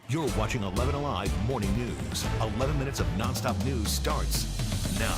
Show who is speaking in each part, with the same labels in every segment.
Speaker 1: You're watching 11 Alive Morning News. 11 minutes of nonstop news starts now.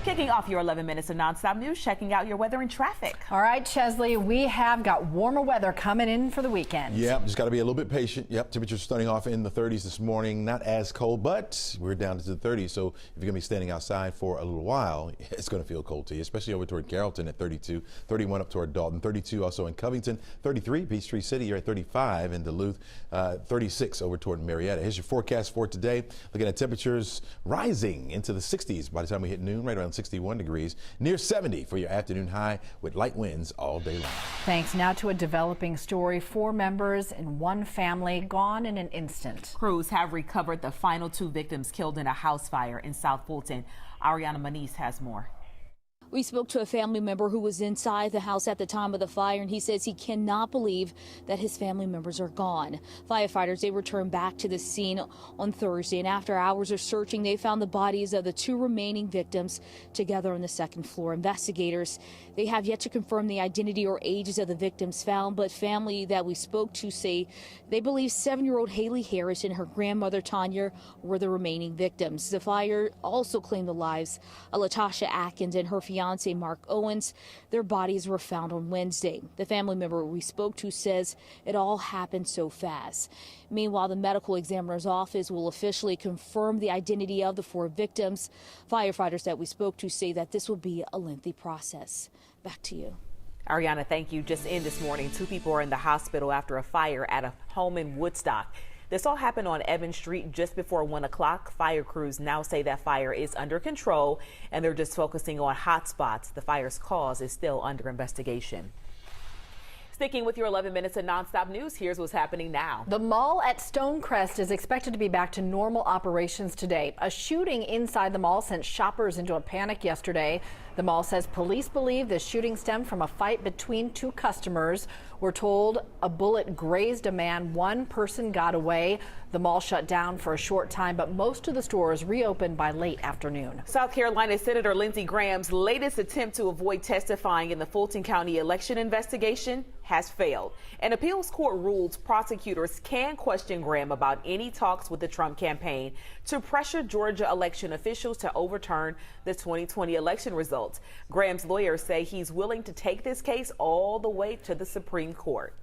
Speaker 2: Kicking off your 11 minutes of nonstop news, checking out your weather and traffic.
Speaker 3: All right, Chesley, we have got warmer weather coming in for the weekend.
Speaker 4: Yeah, just got to be a little bit patient. Yep, temperatures starting off in the 30s this morning. Not as cold, but we're down to the 30s. So if you're going to be standing outside for a little while, it's going to feel cold to you, especially over toward Carrollton at 32, 31 up toward Dalton, 32 also in Covington, 33, Peachtree City, you're at 35 in Duluth, 36 over toward Marietta. Here's your forecast for today. Looking at temperatures rising into the 60s by the time we hit noon, right around 61 degrees, near 70 for your afternoon high with light winds all day long.
Speaker 3: Thanks. Now to a developing story. 4 members in one family gone in an instant.
Speaker 2: Crews have recovered the final 2 victims killed in a house fire in South Fulton. Ariana Maniz has more.
Speaker 5: We spoke to a family member who was inside the house at the time of the fire, and he says he cannot believe that his family members are gone. Firefighters, they returned back to the scene on Thursday, and after hours of searching, they found the bodies of the 2 remaining victims together on the 2nd floor. Investigators, they have yet to confirm the identity or ages of the victims found, but family that we spoke to say they believe 7-year-old Haley Harris and her grandmother Tanya were the remaining victims. The fire also claimed the lives of Latasha Atkins and her fiancé Mark Owens. Their bodies were found on Wednesday. The family member we spoke to says it all happened so fast. Meanwhile, the medical examiner's office will officially confirm the identity of the 4 victims. Firefighters that we spoke to say that this will be a lengthy process. Back to you.
Speaker 2: Ariana, thank you. Just in this morning, 2 people are in the hospital after a fire at a home in Woodstock. This all happened on Evans Street just before 1 o'clock. Fire crews now say that fire is under control and they're just focusing on hot spots. The fire's cause is still under investigation. Sticking with your 11 minutes of nonstop news, here's what's happening now.
Speaker 3: The mall at Stonecrest is expected to be back to normal operations today. A shooting inside the mall sent shoppers into a panic yesterday. The mall says police believe the shooting stemmed from a fight between 2 customers. We're told a bullet grazed a man. 1 person got away. The mall shut down for a short time, but most of the stores reopened by late afternoon.
Speaker 2: South Carolina Senator Lindsey Graham's latest attempt to avoid testifying in the Fulton County election investigation has failed. An appeals court ruled prosecutors can question Graham about any talks with the Trump campaign to pressure Georgia election officials to overturn the 2020 election results. Graham's lawyers say he's willing to take this case all the way to the Supreme Court.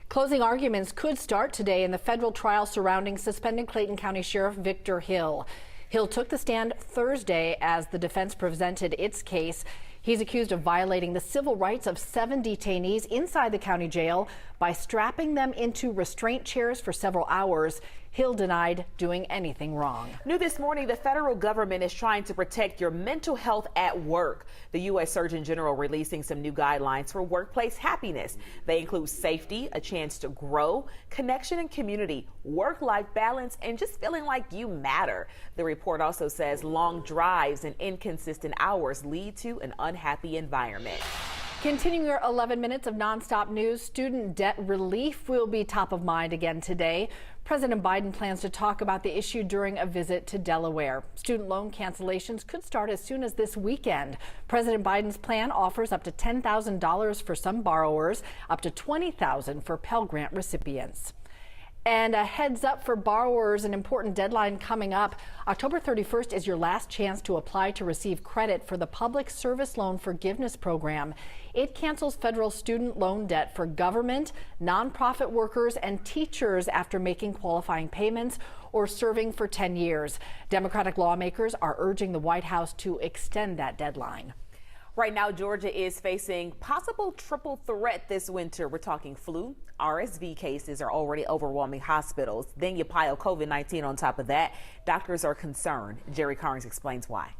Speaker 3: Closing arguments could start today in the federal trial surrounding suspended Clayton County Sheriff Victor Hill. Hill took the stand Thursday as the defense presented its case. He's accused of violating the civil rights of 7 detainees inside the county jail by strapping them into restraint chairs for several hours. Hill denied doing anything wrong.
Speaker 2: New this morning, the federal government is trying to protect your mental health at work. The U.S. Surgeon General releasing some new guidelines for workplace happiness. They include safety, a chance to grow, connection and community, work-life balance, and just feeling like you matter. The report also says long drives and inconsistent hours lead to an unhappy environment.
Speaker 3: Continuing your 11 minutes of nonstop news, student debt relief will be top of mind again today. President Biden plans to talk about the issue during a visit to Delaware. Student loan cancellations could start as soon as this weekend. President Biden's plan offers up to $10,000 for some borrowers, up to $20,000 for Pell Grant recipients. And a heads up for borrowers, an important deadline coming up. October 31st is your last chance to apply to receive credit for the Public Service Loan Forgiveness Program. It cancels federal student loan debt for government, nonprofit workers, and teachers after making qualifying payments or serving for 10 years. Democratic lawmakers are urging the White House to extend that deadline.
Speaker 2: Right now, Georgia is facing possible triple threat this winter. We're talking flu, RSV cases are already overwhelming hospitals. Then you pile COVID-19 on top of that. Doctors are concerned. Jerry Carnes explains why.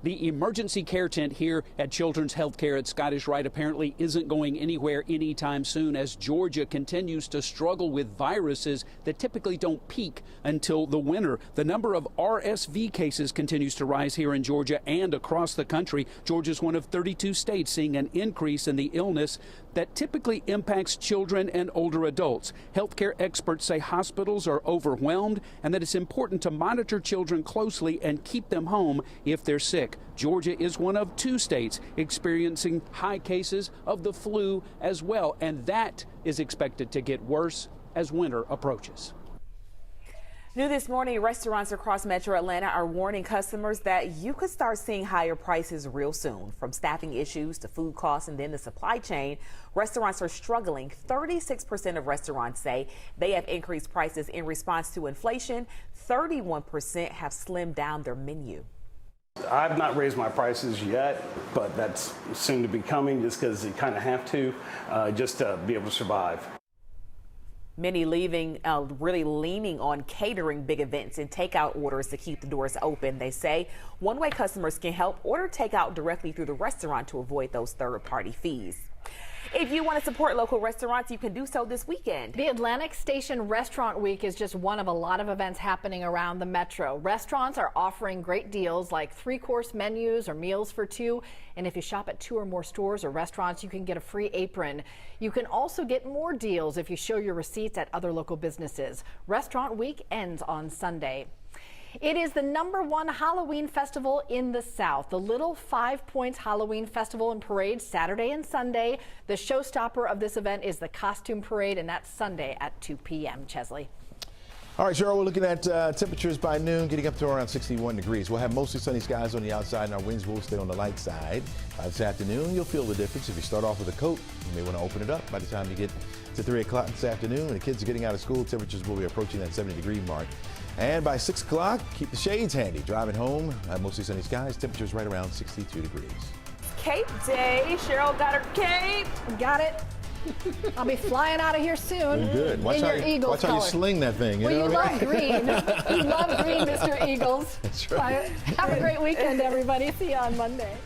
Speaker 6: The emergency care tent here at Children's Healthcare at Scottish Rite apparently isn't going anywhere anytime soon as Georgia continues to struggle with viruses that typically don't peak until the winter. The number of RSV cases continues to rise here in Georgia and across the country. Georgia's one of 32 states seeing an increase in the illness that typically impacts children and older adults. Healthcare experts say hospitals are overwhelmed and that it's important to monitor children closely and keep them home if they're sick. Georgia is one of 2 states experiencing high cases of the flu as well, and that is expected to get worse as winter approaches.
Speaker 2: New this morning, restaurants across Metro Atlanta are warning customers that you could start seeing higher prices real soon. From staffing issues to food costs and then the supply chain, restaurants are struggling. 36% of restaurants say they have increased prices in response to inflation. 31% have slimmed down their menu.
Speaker 7: I've not raised my prices yet, but that's soon to be coming just because you kind of have to, just to be able to survive.
Speaker 2: Many really leaning on catering big events and takeout orders to keep the doors open. They say one way customers can help: order takeout directly through the restaurant to avoid those third-party fees. If you want to support local restaurants, you can do so this weekend.
Speaker 3: The Atlantic Station Restaurant Week is just one of a lot of events happening around the metro. Restaurants are offering great deals like 3-course menus or meals for 2. And if you shop at 2 or more stores or restaurants, you can get a free apron. You can also get more deals if you show your receipts at other local businesses. Restaurant Week ends on Sunday. It is the #1 Halloween festival in the South. The Little 5 Points Halloween Festival and Parade, Saturday and Sunday. The showstopper of this event is the Costume Parade, and that's Sunday at 2 p.m. Chesley.
Speaker 4: All right, Cheryl, we're looking at temperatures by noon, getting up to around 61 degrees. We'll have mostly sunny skies on the outside, and our winds will stay on the light side. By this afternoon, you'll feel the difference. If you start off with a coat, you may want to open it up. By the time you get to 3 o'clock this afternoon, and the kids are getting out of school, temperatures will be approaching that 70-degree mark. And by 6 o'clock, keep the shades handy. Driving home, mostly sunny skies, temperatures right around 62 degrees.
Speaker 2: Cape Day. Cheryl got her cape.
Speaker 3: Got it. I'll be flying out of here soon.
Speaker 4: Good. Watch how you sling that thing.
Speaker 3: You love green. You love green, Mr. Eagles.
Speaker 4: That's right.
Speaker 3: Have a great weekend, everybody. See you on Monday.